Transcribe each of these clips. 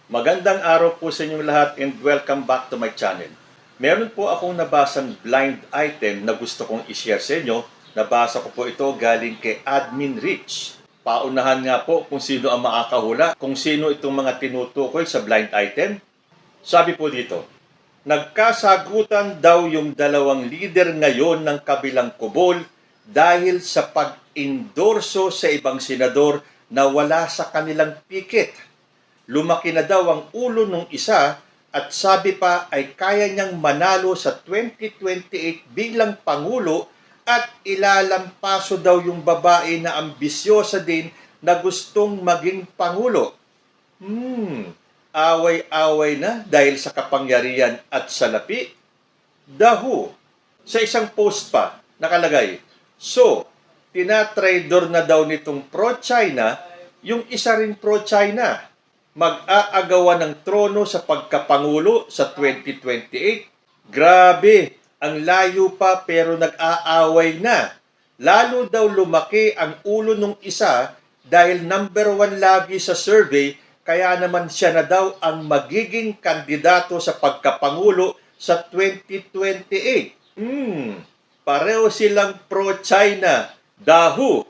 Magandang araw po sa inyong lahat and welcome back to my channel. Meron po akong nabasang blind item na gusto kong i-share sa inyo. Nabasa ko po ito galing kay Admin Rich. Paunahan nga po kung sino ang makakahula, kung sino itong mga tinutukoy sa blind item. Sabi po dito, nagkasagutan daw yung dalawang leader ngayon ng kabilang kubol dahil sa pag-endorso sa ibang senador na wala sa kanilang pikit. Lumaki na daw ang ulo ng isa at sabi pa ay kaya niyang manalo sa 2028 bilang Pangulo at ilalampaso daw yung babae na ambisyosa din na gustong maging Pangulo. Away-away na dahil sa kapangyarihan at salapi. Dahu. Sa isang post pa, nakalagay, so, tinatraidor na daw nitong pro-China yung isa rin pro-China. Mag-aagawa ng trono sa pagkapangulo sa 2028. Grabe, ang layo pa pero nag-aaway na. Lalo daw lumaki ang ulo ng isa dahil number 1 lagi sa survey, kaya naman siya na daw ang magiging kandidato sa pagkapangulo sa 2028. Pareho silang pro-China. Dahu.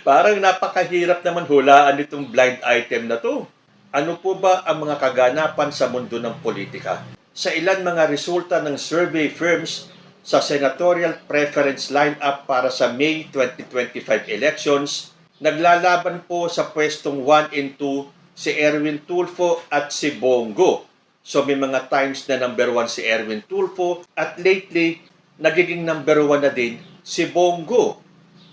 Parang napakahirap naman hulaan itong blind item na to. Ano po ba ang mga kaganapan sa mundo ng politika? Sa ilan mga resulta ng survey firms sa senatorial preference lineup para sa May 2025 elections, naglalaban po sa pwestong 1 and 2 si Erwin Tulfo at si Bongo. So may mga times na number 1 si Erwin Tulfo at lately nagiging number 1 na din si Bongo.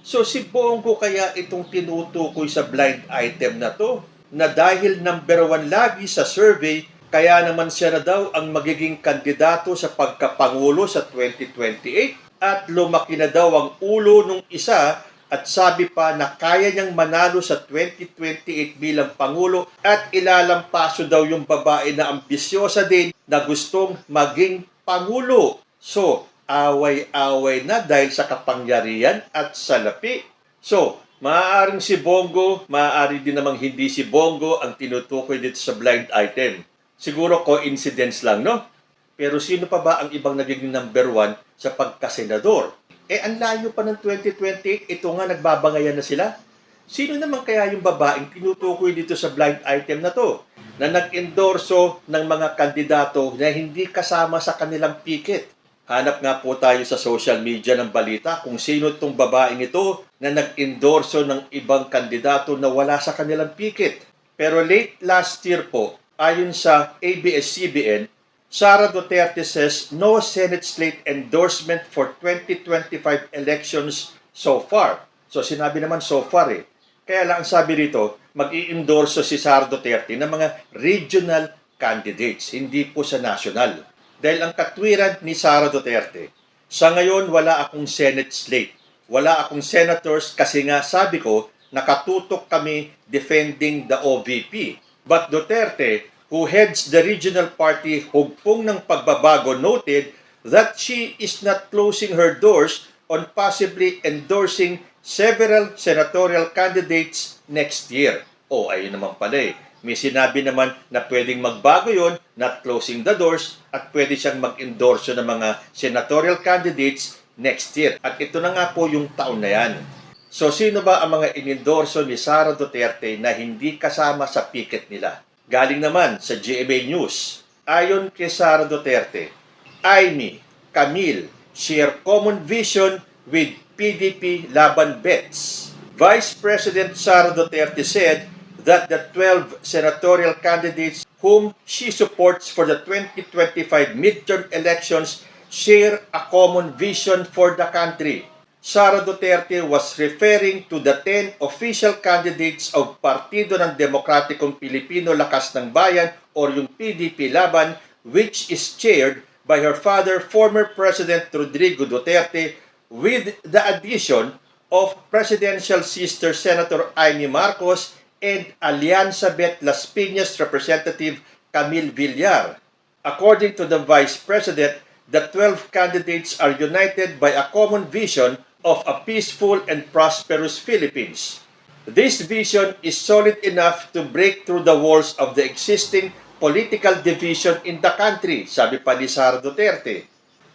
So si Bongo kaya itong tinutukoy sa blind item na to, na dahil number 1 lagi sa survey, kaya naman siya na daw ang magiging kandidato sa pagkapangulo sa 2028 at lumaki na daw ang ulo nung isa at sabi pa na kaya niyang manalo sa 2028 bilang Pangulo at ilalampaso daw yung babae na ambisyosa din na gustong maging Pangulo. So, away-away na dahil sa kapangyarihan at salapi. So, maaaring si Bongo, maaari din namang hindi si Bongo ang tinutukoy dito sa blind item. Siguro coincidence lang, no? Pero sino pa ba ang ibang naging number 1 sa pagkasenador? Ang layo pa ng 2028, ito nga nagbabangayan na sila. Sino naman kaya yung babaeng tinutukoy dito sa blind item na to? Na nag-endorso ng mga kandidato na hindi kasama sa kanilang pikit. Hanap nga po tayo sa social media ng balita kung sino itong babaeng ito na nag-endorso ng ibang kandidato na wala sa kanilang pikit. Pero late last year po, ayon sa ABS-CBN, Sara Duterte says no Senate slate endorsement for 2025 elections so far. So sinabi naman so far eh. Kaya lang ang sabi rito, mag-i-endorso si Sara Duterte ng mga regional candidates, hindi po sa national. Dahil ang katwiran ni Sara Duterte, sa ngayon wala akong Senate slate. Wala akong senators kasi nga sabi ko, nakatutok kami defending the OVP. But Duterte, who heads the regional party Hugpong ng Pagbabago, noted that she is not closing her doors on possibly endorsing several senatorial candidates next year. Ayun naman pala eh. May sinabi naman na pwedeng magbago yon, not closing the doors, at pwede siyang mag-endorso ng mga senatorial candidates next year. At ito na nga po yung taon na yan. So, sino ba ang mga inendorso ni Sara Duterte na hindi kasama sa picket nila? Galing naman sa GMA News. Ayon kay Sara Duterte, Amy, Camille share common vision with PDP Laban Bets. Vice President Sara Duterte said that the 12 senatorial candidates whom she supports for the 2025 midterm elections share a common vision for the country. Sara Duterte was referring to the 10 official candidates of Partido ng Demokratikong Pilipino Lakas ng Bayan or yung PDP Laban, which is chaired by her father, former President Rodrigo Duterte, with the addition of presidential sister Senator Amy Marcos and Alianza Bet Las Piñas Representative Camille Villar. According to the Vice President, the 12 candidates are united by a common vision of a peaceful and prosperous Philippines. This vision is solid enough to break through the walls of the existing political division in the country, sabi pa ni Sara Duterte.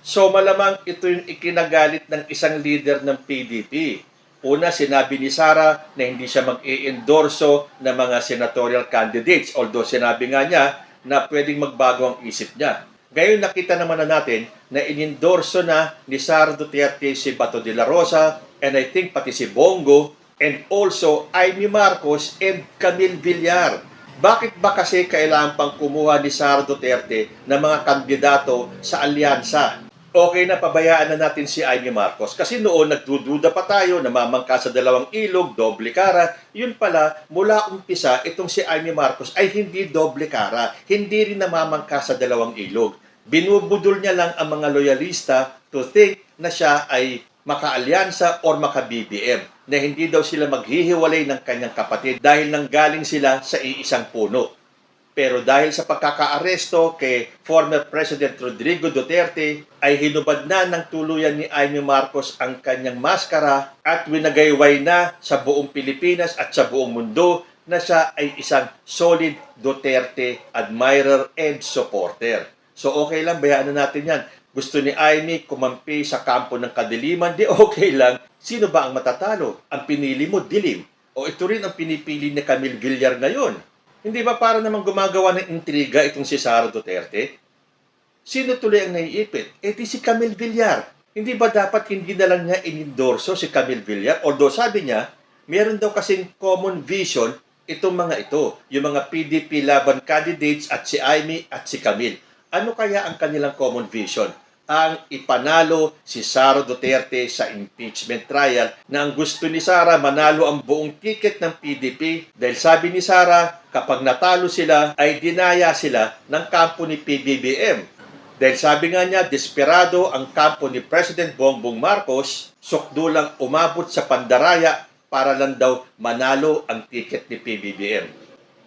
So malamang ito yung ikinagalit ng isang leader ng PDP. Una, sinabi ni Sara na hindi siya mag-i-endorso ng mga senatorial candidates. Although sinabi nga niya na pwedeng magbago ang isip niya. Ngayon nakita naman na natin na in-endorso na ni Sara Duterte si Bato de la Rosa and I think pati si Bongo and also Amy Marcos and Camille Villar. Bakit ba kasi kailangan pang kumuha ni Sara Duterte ng mga kandidato sa alyansa? Okay na pabayaan na natin si Amy Marcos kasi noon nagdududa pa tayo, namamangka sa dalawang ilog, doble kara. Yun pala, mula umpisa, itong si Amy Marcos ay hindi doble kara, hindi rin namamangka sa dalawang ilog. Binubudol niya lang ang mga loyalista to think na siya ay maka-alyansa or maka-BBM, na hindi daw sila maghihiwalay ng kanyang kapatid dahil nanggaling sila sa iisang puno. Pero dahil sa pagkakaaresto kay former President Rodrigo Duterte, ay hinubad na ng tuluyan ni Amy Marcos ang kanyang maskara at winagayway na sa buong Pilipinas at sa buong mundo na siya ay isang solid Duterte admirer and supporter. So okay lang, bayaan na natin yan. Gusto ni Amy kumampi sa kampo ng kadiliman, di okay lang. Sino ba ang matatalo? Ang pinili mo, dilim. O ito rin ang pinipili ni Camille Villar ngayon. Hindi ba para namang gumagawa ng intriga itong si Sara Duterte? Sino tuloy ang naiipit? Eh di si Camille Villar. Hindi ba dapat hindi na lang niya inendorso si Camille Villar? Although sabi niya, meron daw kasing common vision itong mga ito. Yung mga PDP laban candidates at si Amy at si Camille. Ano kaya ang kanilang common vision? Ang ipanalo si Sara Duterte sa impeachment trial na ang gusto ni Sara manalo ang buong ticket ng PDP dahil sabi ni Sara kapag natalo sila ay dinaya sila ng kampo ni PBBM. Dahil sabi nga niya, desperado ang kampo ni President Bongbong Marcos, sukdulang umabot sa pandaraya para lang daw manalo ang ticket ni PBBM.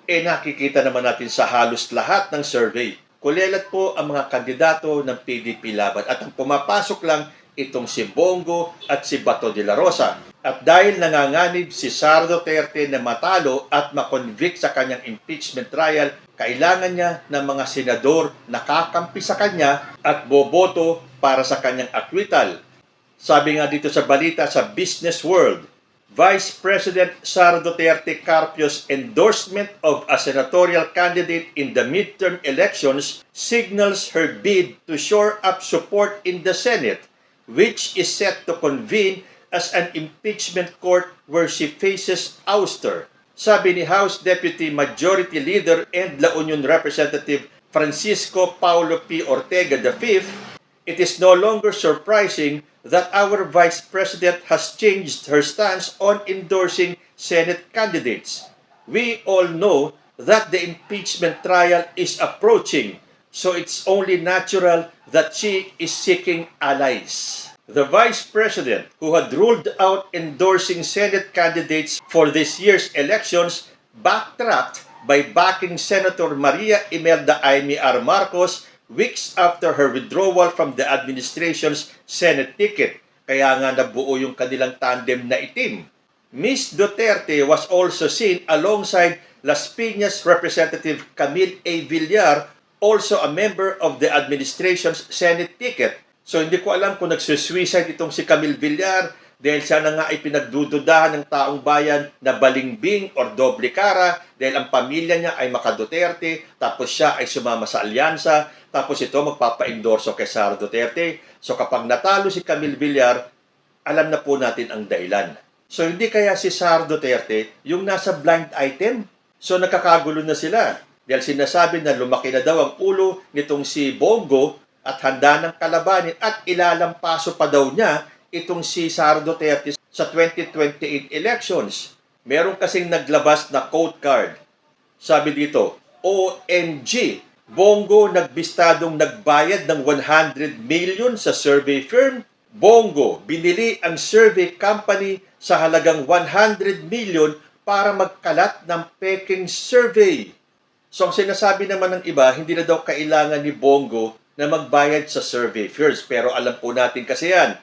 Eh nakikita naman natin sa halos lahat ng survey. Kulelat po ang mga kandidato ng PDP laban at ang pumapasok lang itong si Bongo at si Bato de la Rosa. At dahil nanganganib si Sara Duterte na matalo at makonvict sa kanyang impeachment trial, kailangan niya ng mga senador na kakampi sa kanya at boboto para sa kanyang acquittal. Sabi nga dito sa balita sa Business World, Vice President Sara Duterte Carpio's endorsement of a senatorial candidate in the midterm elections signals her bid to shore up support in the Senate, which is set to convene as an impeachment court where she faces ouster. Sabi ni House Deputy Majority Leader and La Union Representative Francisco Paulo P. Ortega V, it is no longer surprising that our Vice President has changed her stance on endorsing Senate candidates. We all know that the impeachment trial is approaching, so it's only natural that she is seeking allies. The Vice President, who had ruled out endorsing Senate candidates for this year's elections, backtracked by backing Senator Maria Imelda Amy R. Marcos weeks after her withdrawal from the administration's Senate ticket. Kaya nga nabuo yung kanilang tandem na itim. Ms. Duterte was also seen alongside Las Piñas Representative Camille A. Villar, also a member of the administration's Senate ticket. So hindi ko alam kung nagsusuicide itong si Camille Villar dahil siya na nga ay pinagdududahan ng taong bayan na balingbing or doble kara dahil ang pamilya niya ay maka-Duterte, tapos siya ay sumama sa alyansa, tapos ito magpapa-endorso kay Sara Duterte. So kapag natalo si Camille Villar, alam na po natin ang dahilan. So hindi kaya si Sara Duterte yung nasa blind item? So nakakagulo na sila dahil sinasabi na lumaki na daw ang ulo nitong si Bongo at handa ng kalabanin at ilalampaso pa daw niya itong si Sara Duterte sa 2028 elections. Meron kasing naglabas na quote card. Sabi dito, OMG, Bongo nagbistadong nagbayad ng 100 million sa survey firm. Bongo, binili ang survey company sa halagang 100 million para magkalat ng peking survey. So ang sinasabi naman ng iba, hindi na daw kailangan ni Bongo na magbayad sa survey firms. Pero alam po natin kasi yan,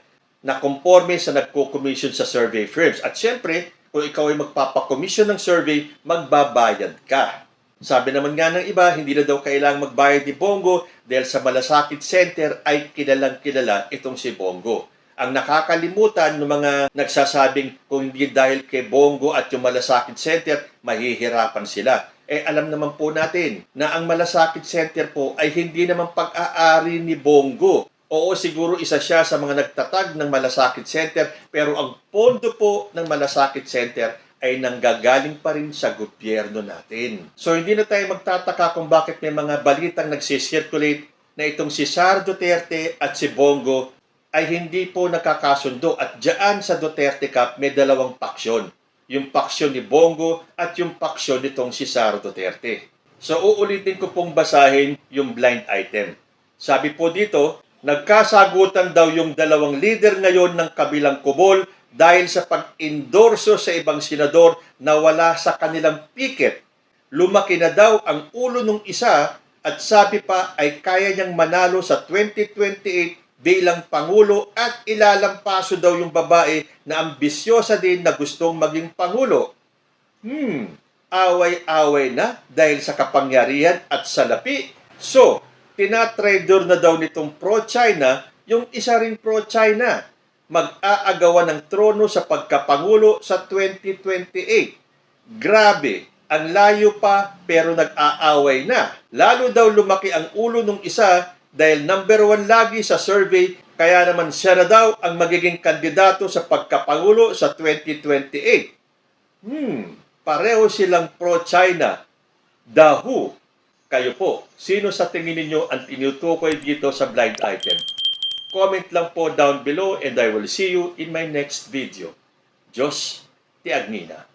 na conforme sa nagko-commission sa survey firms. At syempre, kung ikaw ay magpapakomisyon ng survey, magbabayad ka. Sabi naman nga ng iba, hindi na daw kailangang magbayad ni Bongo dahil sa Malasakit Center ay kilalang kilala itong si Bongo. Ang nakakalimutan ng mga nagsasabing kung hindi dahil kay Bongo at yung Malasakit Center, mahihirapan sila. Alam naman po natin na ang Malasakit Center po ay hindi naman pag-aari ni Bongo. Oo, siguro isa siya sa mga nagtatag ng Malasakit Center, pero ang pondo po ng Malasakit Center ay nanggagaling pa rin sa gobyerno natin. So hindi na tayo magtataka kung bakit may mga balitang nagsisirculate na itong si Sara Duterte at si Bongo ay hindi po nakakasundo at diyan sa Duterte Cup may dalawang paksyon. Yung paksyon ni Bongo at yung paksyon nitong si Sara Duterte. So uulitin ko pong basahin yung blind item. Sabi po dito, nagkasagutan daw yung dalawang leader ngayon ng kabilang kubol dahil sa pag-endorso sa ibang senador na wala sa kanilang picket. Lumaki na daw ang ulo ng isa at sabi pa ay kaya niyang manalo sa 2028 bilang Pangulo at ilalampaso daw yung babae na ambisyosa din na gustong maging Pangulo. Away-away na dahil sa kapangyarihan at salapi. So, tinatraidor na daw nitong pro-China yung isa ring pro-China. Mag-aagawan ng trono sa pagkapangulo sa 2028. Grabe, ang layo pa pero nag-aaway na. Lalo daw lumaki ang ulo ng isa dahil number 1 lagi sa survey, kaya naman siya na daw ang magiging kandidato sa pagkapangulo sa 2028. Pareho silang pro-China. The Who? Kayo po, sino sa tingin ninyo ang tinutukoy dito sa blind item? Comment lang po down below and I will see you in my next video. Diyos, ti Agnina.